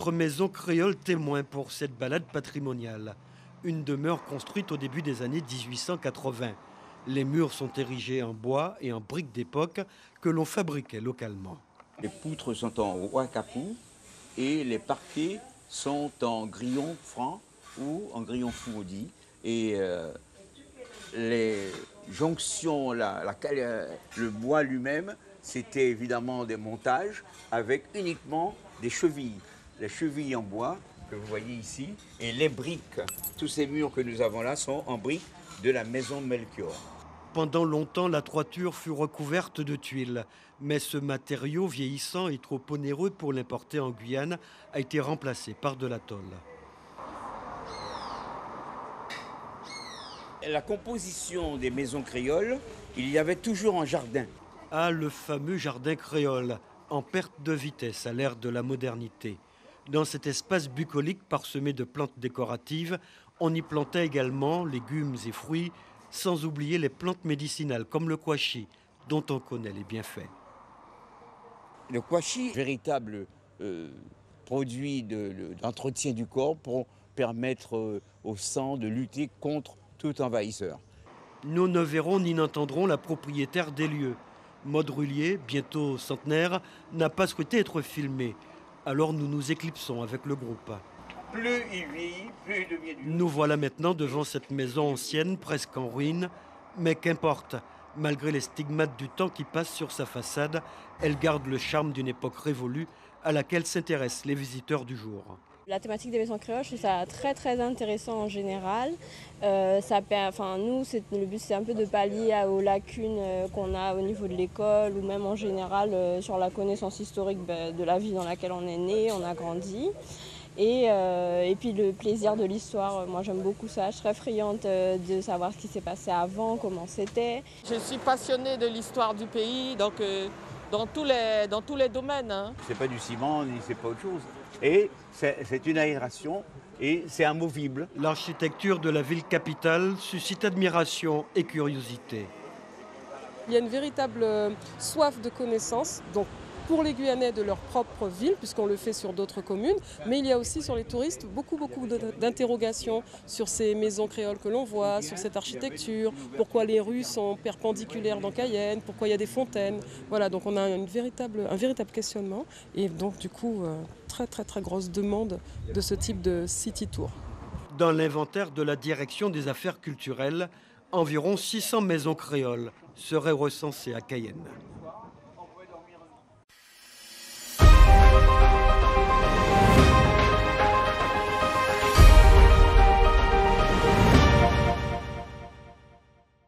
Autre maison créole témoin pour cette balade patrimoniale. Une demeure construite au début des années 1880. Les murs sont érigés en bois et en briques d'époque que l'on fabriquait localement. Les poutres sont en ouakapou et les parquets sont en grillon franc ou en grillon fourdi. Et les jonctions, le bois lui-même, c'était évidemment des montages avec uniquement des chevilles. Les chevilles en bois que vous voyez ici et les briques. Tous ces murs que nous avons là sont en briques de la maison Melchior. Pendant longtemps, la toiture fut recouverte de tuiles. Mais ce matériau vieillissant et trop onéreux pour l'importer en Guyane a été remplacé par de la tôle. La composition des maisons créoles, il y avait toujours un jardin. Ah, le fameux jardin créole, en perte de vitesse à l'ère de la modernité. Dans cet espace bucolique parsemé de plantes décoratives, on y plantait également légumes et fruits, sans oublier les plantes médicinales comme le kouachi, dont on connaît les bienfaits. Le kouachi, véritable produit d'entretien du corps pour permettre au sang de lutter contre tout envahisseur. Nous ne verrons ni n'entendrons la propriétaire des lieux. Maude Rullier, bientôt centenaire, n'a pas souhaité être filmée. Alors nous nous éclipsons avec le groupe. Plus il vieillit, plus il devient dur. Nous voilà maintenant devant cette maison ancienne, presque en ruine. Mais qu'importe, malgré les stigmates du temps qui passe sur sa façade, elle garde le charme d'une époque révolue à laquelle s'intéressent les visiteurs du jour. La thématique des maisons créoles, je trouve ça très très intéressant en général. Le but c'est un peu de pallier aux lacunes qu'on a au niveau de l'école ou même en général sur la connaissance historique de la vie dans laquelle on est né, on a grandi. Et puis le plaisir de l'histoire, moi j'aime beaucoup ça, je suis très friande de savoir ce qui s'est passé avant, comment c'était. Je suis passionnée de l'histoire du pays, donc dans tous les domaines. Hein. C'est pas du ciment, ni c'est pas autre chose. Et c'est une aération et c'est amovible. L'architecture de la ville capitale suscite admiration et curiosité. Il y a une véritable soif de connaissances, donc pour les Guyanais de leur propre ville, puisqu'on le fait sur d'autres communes, mais il y a aussi sur les touristes beaucoup d'interrogations sur ces maisons créoles que l'on voit, sur cette architecture, pourquoi les rues sont perpendiculaires dans Cayenne, pourquoi il y a des fontaines. Voilà, donc on a un véritable questionnement et donc du coup très grosse demande de ce type de city tour. Dans l'inventaire de la direction des affaires culturelles, environ 600 maisons créoles seraient recensées à Cayenne.